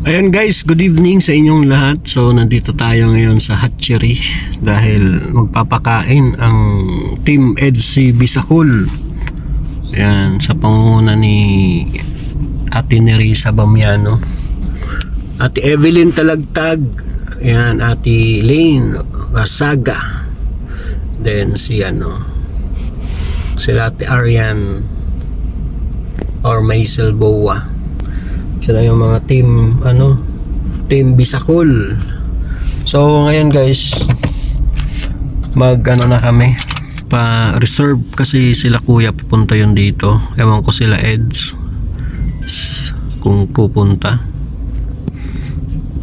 Ayan guys, good evening sa inyong lahat. So nandito tayo ngayon sa hatchery dahil magpapakain ang Team EDSI Bisacol. Ayan, sa pangunguna ni Ate Nerissa Bamiano, Ate Evelyn Talagtag, ayan, Ate Lane Arsaga, then sila Ate Arian or Maisel Boa. Sila yung mga team Bisacol. So ngayon guys, na kami pa reserve kasi sila kuya pupunta yun dito. Ewan ko sila Eds kung pupunta.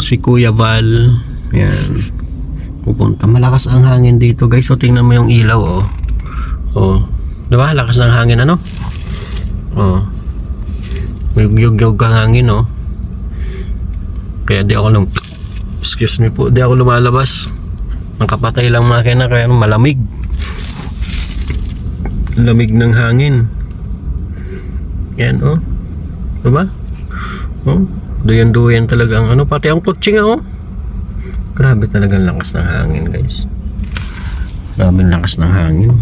Si Kuya Val, yan, pupunta. Malakas ang hangin dito guys. So tingnan mo yung ilaw, oh, diba? Lakas ng hangin, ano? Oh, yug-yug ang hangin, oh. Kaya di ako excuse me po, di ako lumalabas. Nakapatay lang makina kaya malamig. Lamig ng hangin. Yan, oh. Diba? Oh, duyan-duyan talaga ang pati ang kutsi nga, oh. Grabe talagang lakas ng hangin, guys. Grabe lakas ng hangin.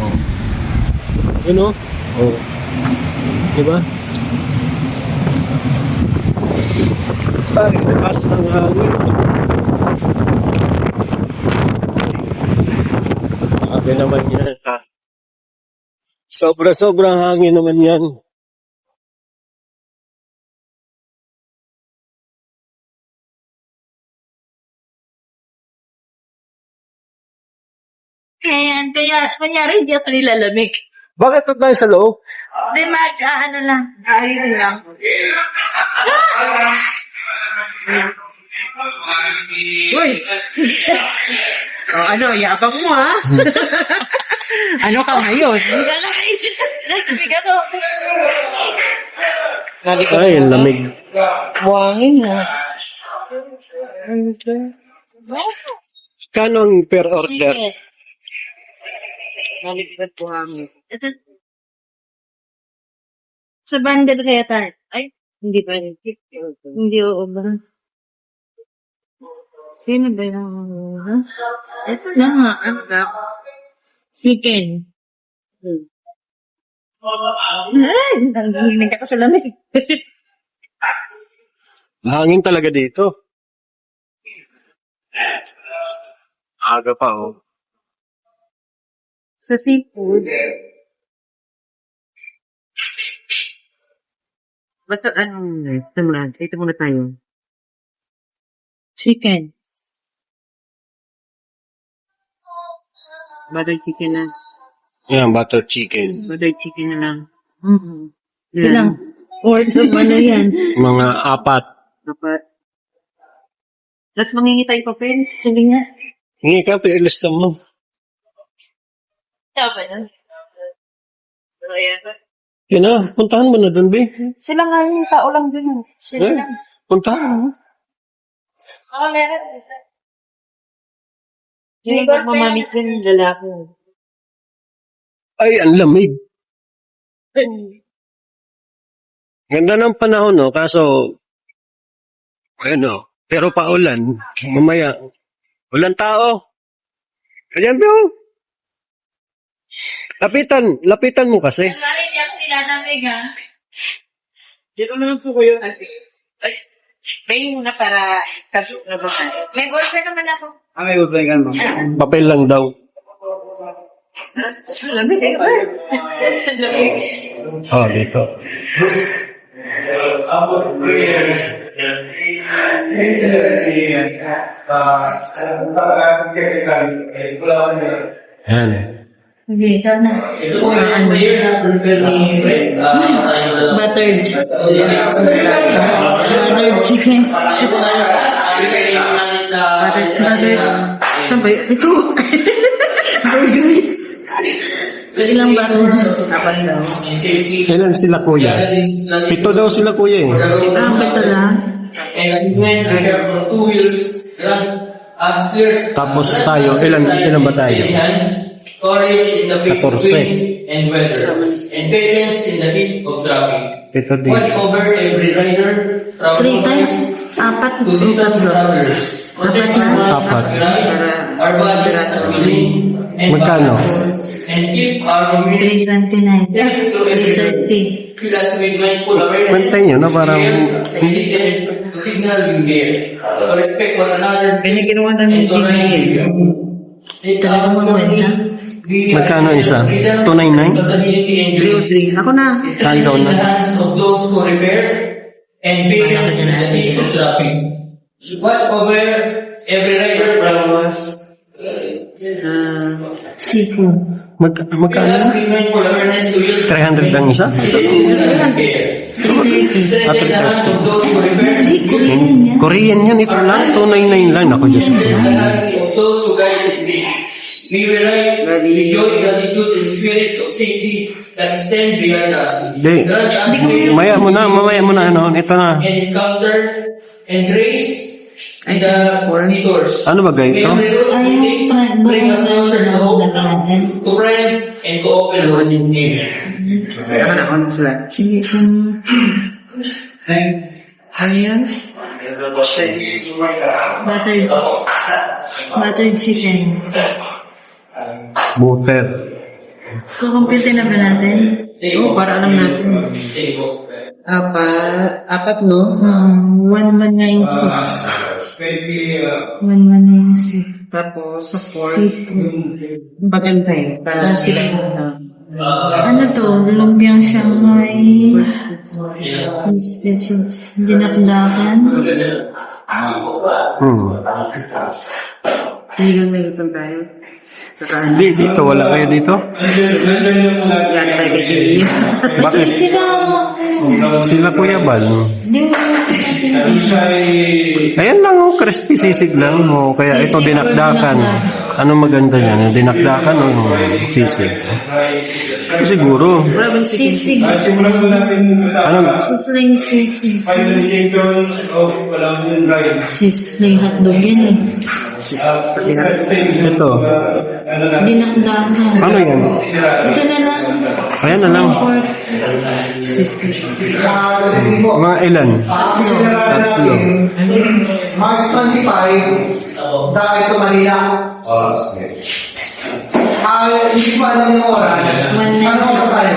Oh. Yun, oh. Oh. Diba? Ay, lakas ng hangin. Grabe naman yan, ha? Sobra-sobrang hangin naman yan. Kaya, kunyari, hindi ako nilalamig. Bakit na tayo sa loob? Hindi, lang. Ayun lang. Uy! Yabang mo, ha? Ano ka ngayon? Hindi ka lang kaisip. Nasibig ako. Ay, ang lamig. Buwangin, ha? Kano ang per order? Naligtad buhangin. Ito. Sa bundle kaya tayo. Ay, hindi pa rin. Hindi, oo ba? Sino ba yung, ha? Ito na nga, ang chicken. Ay, nanginig ka sa lamig. Hangin talaga dito. Aga pa, oh. Sa seafood. Basta simulan. Ito muna tayo. Chicken. Butter chicken na. Yan, butter chicken. Butter chicken na lang. Ilang? Order yan? Mga apat. Dapat. At mangingi tayo papel. Sige nga. Hingi ka, ilista mo. Tama na. Yan na, puntahan mo na dun, be. Sila nga yung tao lang dun. Sila lang. Puntahan mo. Oo, meron. Hindi ba mamamit yung lalaki? Ay, ang lamig. Ganda ng panahon, no? Kaso, pero paulan. Mamaya, walang tao. Ayan, be, Lapitan mo kasi. Mariyak sila namig, ha? Dito naman po kayo. May muna para sa na ba? May ballpen naman ako. May bubay mo. Papel lang daw. Lamig kayo ba? Lamig. Oh, dito. Yan. Okay, ito na. Buttered. Buttered chicken. Buttered. Saan ba yun? Ito. Ilang buttered? Apan daw. Ilan sila kuya? 7 daw sila kuya, eh. Ito lang. Tapos tayo, ilan ba tayo? Storage in the face of 14. wind and weather, and patience in the heat of traffic. Ito din. Watch over every rider, 3 times? travelers, 4 to season travelers. Protect our minds Apat. as we ride, our bodies as we live, and Magkano? and keep our community 329. safe to everyone. 330. Feel as we mindful awareness. Pantay nyo na parang... Religion to signal you care. To respect one another. Kaya ginawa namin And to din ride. Talaga magkwenta? Magkano isa? 299? 303. Ako na. Saan daw in the na? hands of those who repair and parents in the days of traffic. Watch over every rider from us. Sipo. Magkano? Be mindful awareness to use 300 ang isa? 330. in the hands of those who repair and Korean yan, ito lang. 299 lang. Ako, Diyos ko. in the hands of those who guide and lead. We will write with joy, gratitude, and spirit of safety that extend beyond us. Di. Grant us the Mamaya mo na, ano. Ito na. and encounter and grace in the detours. Ano ba May ito? ang road we take bring us closer to hope, to friend, and to open one in name. Sige, Ayan. Buttered chicken. Butter. Kukumpute na ba natin? Oo, para alam natin. Apat, no? 1196. 1196. Tapos, sa fourth, Seafood. bagantay. Para sila Ano to? Lumpiang Shanghai. Special. Dinakdakan. Sinigang na ipon tayo. Saka, Dito, wala kayo dito? yan tayo kay Bakit? Sila Kuya Bal. Di mo Ayan lang, oh, crispy sisig lang. Oh, kaya ito dinakdakan. Ano maganda yan? Yung dinakdakan o yung sisig? Siguro. sisig. Anong? Susling sisig. Sisling hotdog yan eh. Ito. Dinakdakan. Ano yan? Ito na lang. Ayan na lang. Pork. Mga ilan? Tatlo. March 25, dahil to Manila. Hindi ko alam yung oras. Ano oras tayo?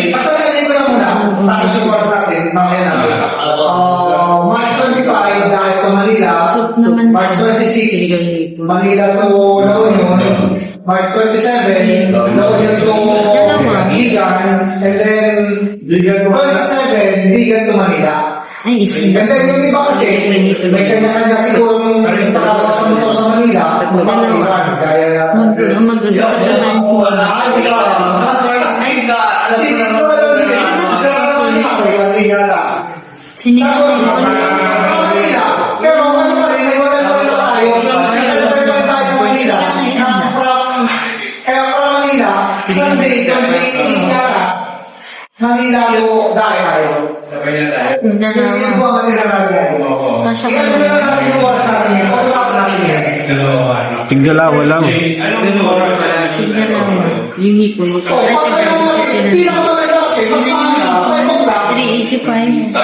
Pasagalin ko na muna. Tapos yung oras natin. Mamaya na. March 25, dahil to Manila. Soup naman. March 26, Manila to La Union. March 27, La Union to Ligan. And then, 27, Ligan to Manila. Ay, isip. And then yung iba kasi, may kanya-kanya sigurong pagkakot sa motor sa Manila. Kaya, Mag-sasahan po. Sinigang na isa. pero ano pa rin, may wala tayo. Tayo sa Manila. Kaya para Manila, Sunday, Manila lo dahil tayo. Yung Dalawa. po ang Manila natin. Kasya Kaya ko. na natin yung oras natin. Pag-usapan natin yan. Tigdalawa lang. Dalawa. yung hipon mo. Pag yung pinakamaganda kasi, mas mahal, may mukha. 385.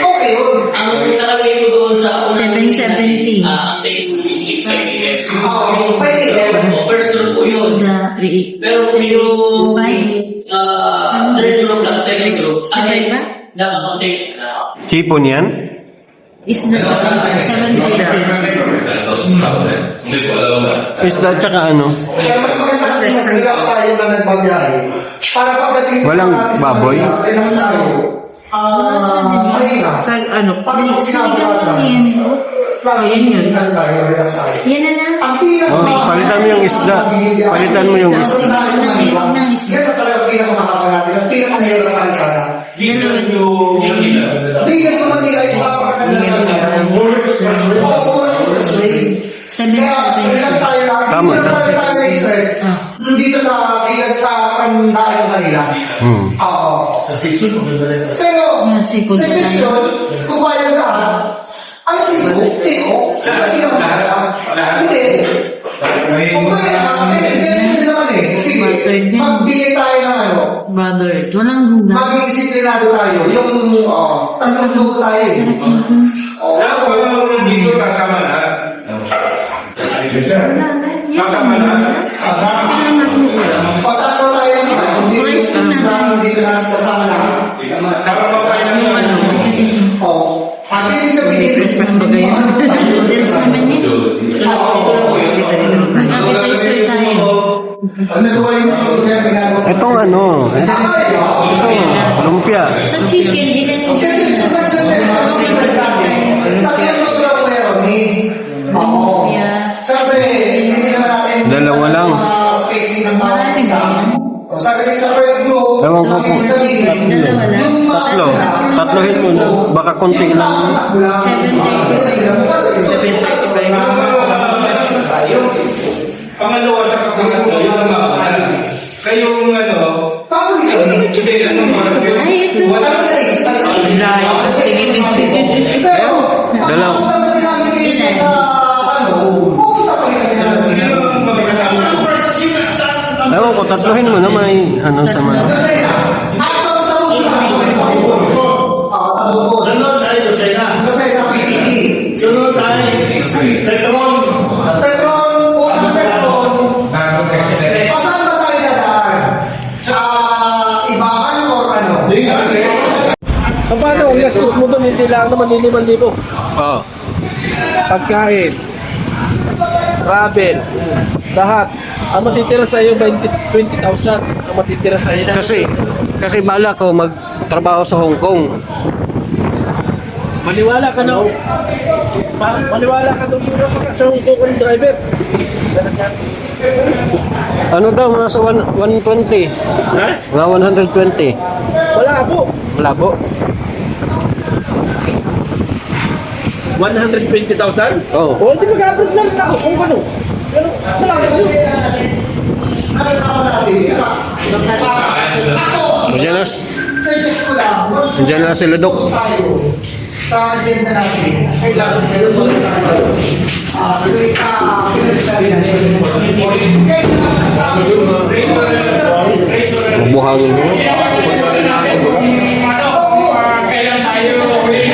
Okay yun. Ang nakalagay ko doon sa 770. ang text is 5 years. Pwede yan. First group po yun. Isda. 385. Pero yung third group at second group, Sabay ba? nakakontek. Hipon yan? Isda tsaka 770. Isda tsaka ano? Kaya mas maganda kasi mag-relax tayo na nagbabiyahe. Para pagdating Walang baboy? Relax tayo. Mahina. Sa ano? Pag Sinigang po yan. Yan yun. Relax tayo. Yan na lang. Ang pinaka- Oh, palitan mo yung isda. Palitan mo yung isda. Huwag ng isda. Yan ang talagang pinakamakakal natin. Ang pinakamahirap na sana. Dalawa din. Bigyan ko Manila is papakaganda na sana. Kaya, relax 770. tayo lang. Tama, Hindi tama. naman tayo na-stress. Dito sa bigat sa Pandaan Manila. Oo. Pero, Yan, seafood sa na tayo. question, kung kaya lahat, ano seafood? Hindi ko. Hindi naman kaya. Hindi. Kung kaya lahat, hindi naman eh. Sige, magbigay Brother, walang guga. maging disiplinado tayo. Yung, tatlong dugo tayo. Dito kakama na. Kakama na. Pagkas na tayo dito na sasama na. Ang ibig sabihin, Breakfast ba kayo? Noodles naman yun. Appetizer tayo. pag nagawa yung ginagawa. Itong ano, lumpia. Sa chicken, ilan yung Dalawa lang. Ewan ko po. Tatlo. Tatlohin mo na. Baka konti lang. 7:35. Pangalawa sa pagkakataon, yung mga kayong hindi anong oras yun? Ay, ito. Dalawa. Ewan ko, tatlohin mo na may ano sa mga. Sunod tayo sa ina. Kasi na PPT. Sunod tayo. Petron. Petron. Unang Petron. Pasan ba tayo dadaan? Sa Ibakan or ano? Paano ang gastos mo doon? Hindi lang naman 5,000. Oo. Pagkain, travel, lahat. Ang matitira sa iyo 20,000 ang matitira sa iyo. Kasi bala ko magtrabaho sa Hong Kong. Maniwala ka na. Maniwala ka doon sa Hong Kong ng driver. Ano daw, nasa 120. Ha? Mga 120. Wala po. Wala po. 120,000? Oo. O, hindi mag-upload na rin ako kung ano. Pero, wala ka doon. Nandiyan na, Suggest ko lang. nandiyan na sila, Dok. Tayo. Sa agenda natin, kailangan sa susunod tayo. Buhangin mo. Kailan tayo ulit?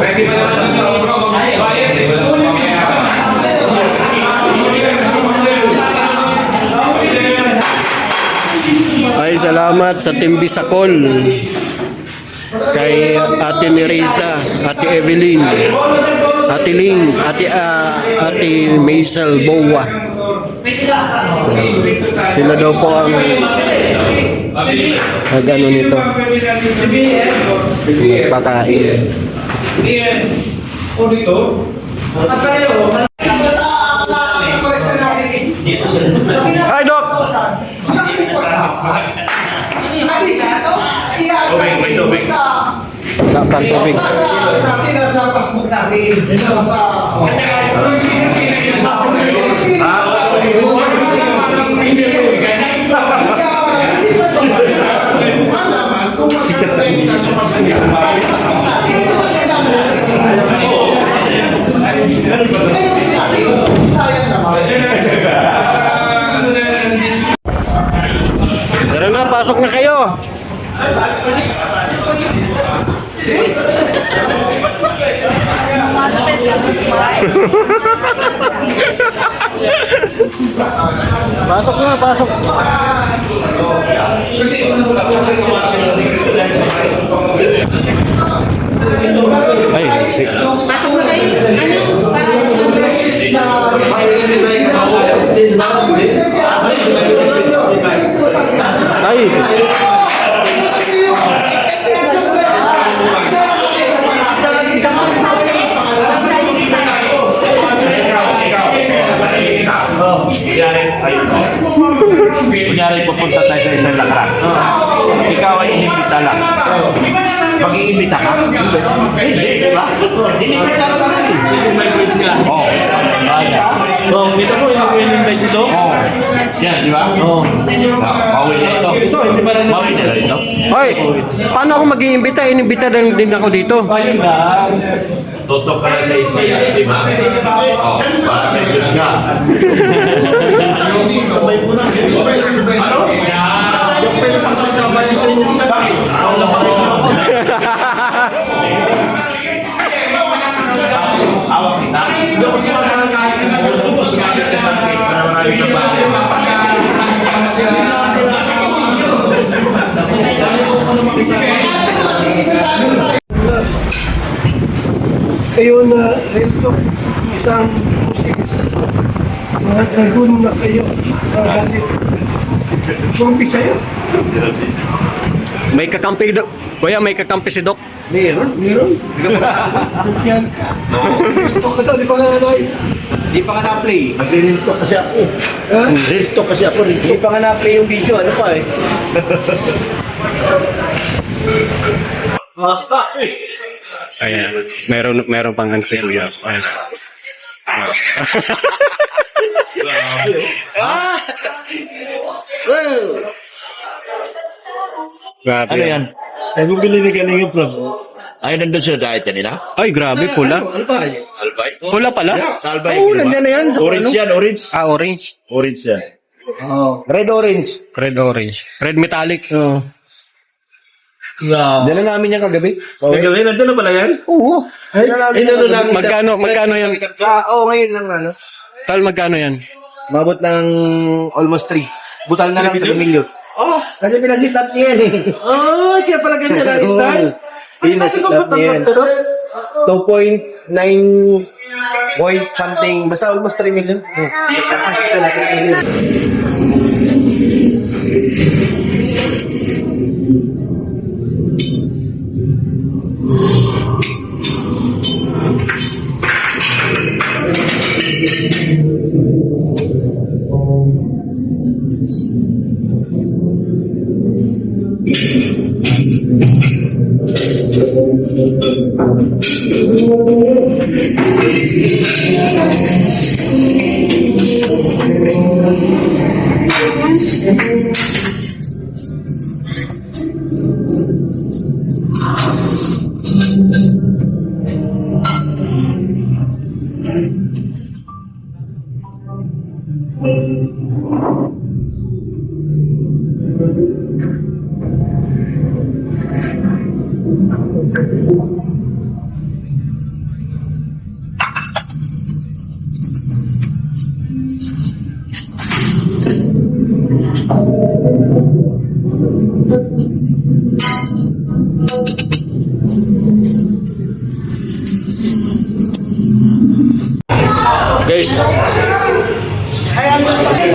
Pwede ba naman sa bro? Bayad eh. Ay, salamat sa Team Bisacol. Kay Ate Nereza, Ate Evelyn, Ate Ling, Ate Maisel Bowa. Sila daw po ang nag-ano nito. Nagpakain. O dito? Hi, Doc! Wala pang tubig. Sa passbook natin. Sa... Sikat na hindi sa passbook. Sayang naman. Tara na, pasok na kayo. Pasok na, pasok. Ay, si... Pasok mo sa'yo. Ay! Kunyari pupunta tayo sa isang lakras. Ikaw ay inibita lang. Mag-iimbita ka? Hindi, di ba? Inibita ka lang eh. Oo. Oh, kita mo yung in-invite dito? Oo. Yan, di ba? Oo. Bawi na ito. Ito, hindi ba rin Bawi na ito. Hoy! Paano ako mag-iimbita? Inimbita din ako dito. Ayun lang. Tutok ka na sa itsi, di ba? Oh, para may Diyos ka. Sabay mo na. Ano? Yung pwede pasasabay sa inyo sa bakit? Ako na bakit mo. Awak kita. Hindi ako sumasakit. Gusto mo sumabit ka sa akin para maraming na bakit. Kayo na rento isang musis. Mga dragon na kayo sa galit. Kumpisa yun. May kakampi, Kuya, may kakampi si Doc. Meron. Yan. Ito ka daw, di pa nga nalay. Hindi pa nga na-play. Nagre-rento kasi ako. Ha? Rento kasi ako. Hindi pa nga na-play yung video. Ano pa eh? Ayan, meron pang ang si Kuya. Ayan. Grabe. Ano yan? Ay, bumili ni galing yung vlog. Ay, nandun siya diet kanina? Ay, grabe, pula. Albay. Pula pala? Albay. Oo, nandiyan na yan. Sa Orange yan, orange. Ah, orange. Orange yan. Red orange. Red orange. Red metallic. Diyan na namin yan kagabi. Nagabi, nandun na pala yan? Oo. Ay, ano lang. Magkano yan? Ngayon lang ano. Tal, magkano yan? Mabot ng almost 3. Butal na lang 3 million. Oh, Kasi pinasit up niya yan eh. oh, kaya pala ganyan ang style. Pinasit up niya yan. 2.9 point something. Basta almost 3 million.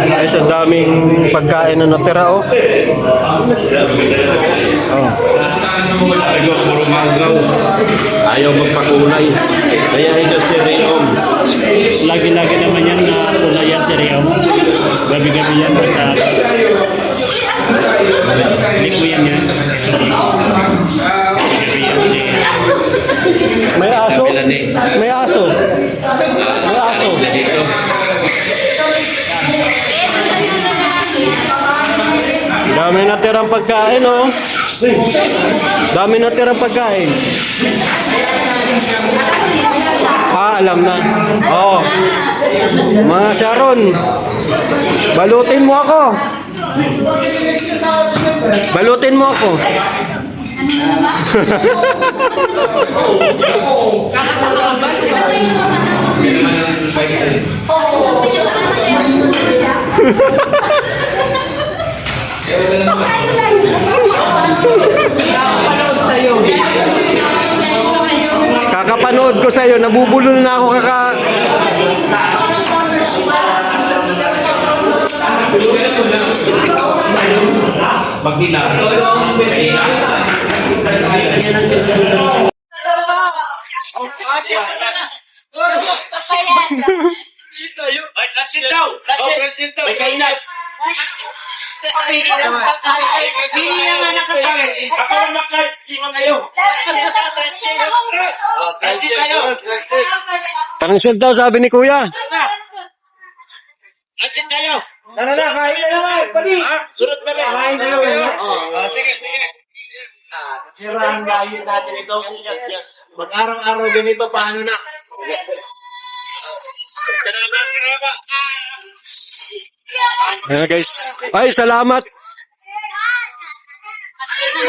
Guys, ang daming pagkain na natira, oh. Puro manggaw. Ayaw magpakulay. Kaya ito si Riom. Lagi-lagi naman yan na kulay yan si Rio. Gabi-gabi yan basta likuyan yan. Gabi-gabi yan si May aso? May aso? May aso? Dito. Dami natirang pagkain, oh. Dami natirang pagkain. Alam na. Oh. Mga Sharon, balutin mo ako. Balutin mo ako. Kakapanood ko sa'yo, nabubulol na ako Magdina. Kanina. Sit down. May kainan. Hindi naman nakatawa. Ako ang makakiwan kayo. Transit kayo. Transfer daw, sabi ni Kuya. Transit kayo. Tara na, kain na naman. Pali. Sunod na rin. Kain na naman. Sige, sige. Sira ang layo natin ito. Mag-araw-araw ganito, paano na? Ayan guys. Ay, salamat.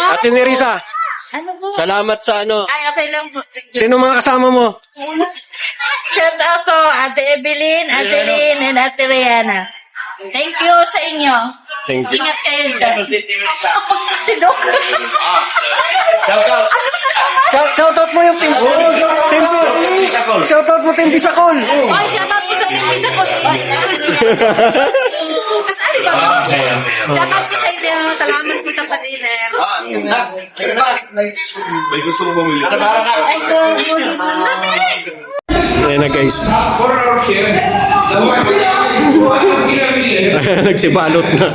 Ate Nerissa, Ano po? salamat sa ano. Ay, okay lang po. Sino mga kasama mo? Shout out to Ate Evelyn, Ate Lynn, and Ate Rihanna. Thank you sa inyo. Thank you. Ingat kayo dyan. Si Doc. Shoutout mo yung team. Shoutout mo team Bisacol. Oy, shout out po sa inyo. Isa ko. Mas ano ba? Shout out po sa inyo. Salamat po sa pa-dinner. May gusto mo bumili. Ay, good. Ayan na guys. For our share, Nagsibalot na.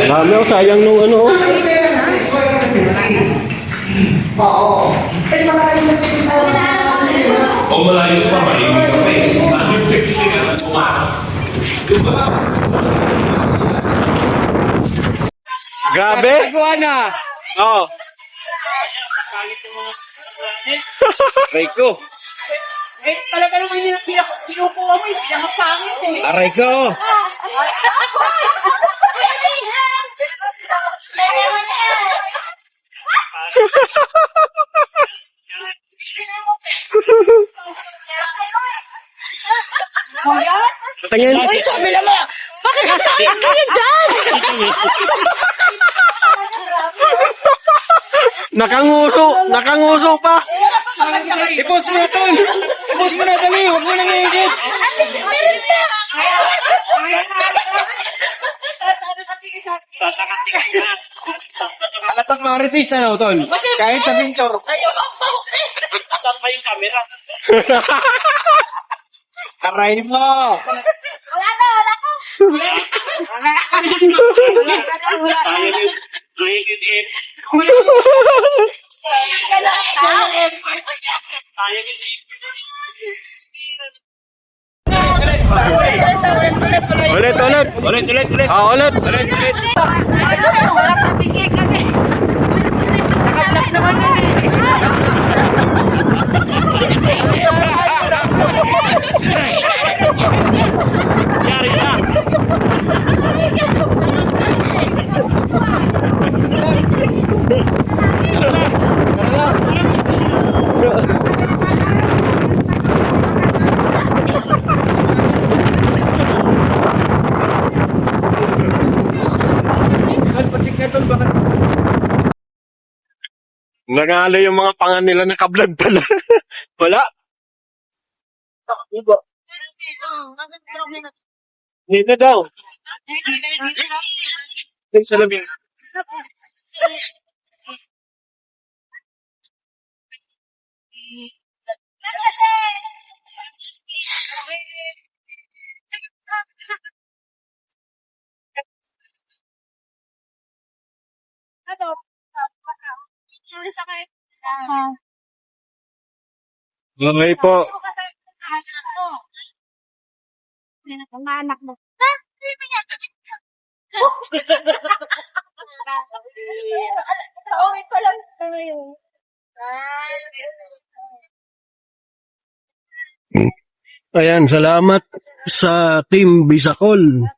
Dami oh, sayang nung ano. Oo. Eh, malayo na din sa o malayo pa, malimit pa eh. Grabe. Oh. Rico. Talaga naman yung kinukuha mo, yung pinakapangit eh. Aray ko. Tingin. Uy, sabi naman. Bakit nasayang kayo dyan? Nakanguso pa. I-post mo na, Tol. I-post mo na, dali. Huwag mo nang i-edit. Alatang maritis, ano, Tol? Kahit sa picture. Ayaw ang pauwi. Asan pa yung camera? Aray mo. Wala na, wala ko. Ulit. Ah, ulit. Yari na. Nangalo yung mga pangan nila naka-vlog pala. Wala. Hindi na daw. Yung salamin. Okay po. Mga anak mo. Kauwi pa lang ngayon. Ayan, salamat sa Team Bisacol.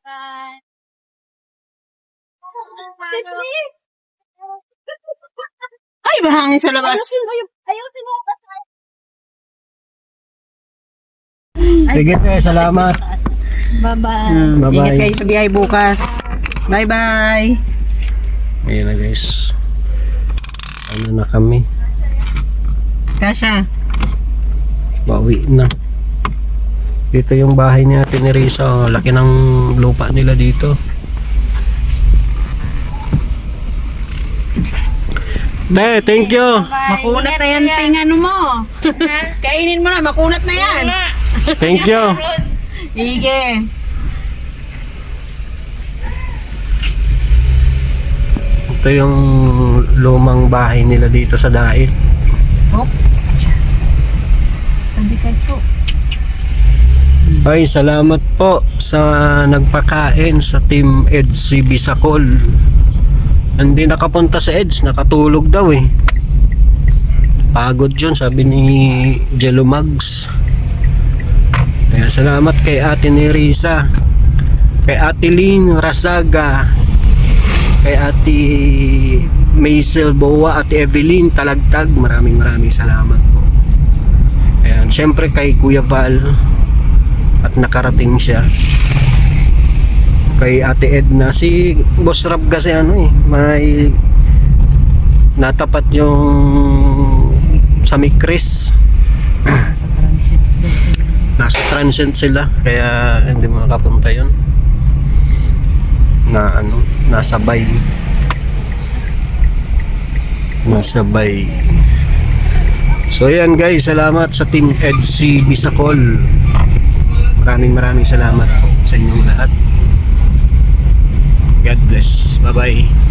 Ay, mahangin sa labas. Ayusin mo kasi. Sige tayo, salamat. Bye-bye. Bye-bye. Ingat kayo sa biyahe bukas. Bye-bye. Ayan na guys. Ano na kami? Kasha. Bawi na. Dito yung bahay ni Ate Nerissa. Oh. Laki ng lupa nila dito. De, thank you. Makunat na yan, ano mo. Kainin mo na, makunat na yan. Thank you. Sige. Ito yung lumang bahay nila dito sa Dail. Sabi ka po. Ay, salamat po sa nagpakain sa Team EDC Bisacol. Hindi nakapunta sa EDS, nakatulog daw eh. Pagod yun, sabi ni Jello Mags. Kaya salamat kay Ate Nerisa, kay Ate Lynn Rasaga, kay Ate Maisel Boa, Ate Evelyn Talagtag. Maraming salamat po. Ayan, syempre kay Kuya Val, at nakarating siya. Kay Ate Edna, si Boss Rab kasi ano eh, may natapat yung sa Mikris. Nasa transit sila, kaya hindi makapunta yun. Na ano, nasabay. So yan guys, salamat sa Team EDC Bisacol. Maraming salamat po sa inyong lahat. God bless. Bye bye.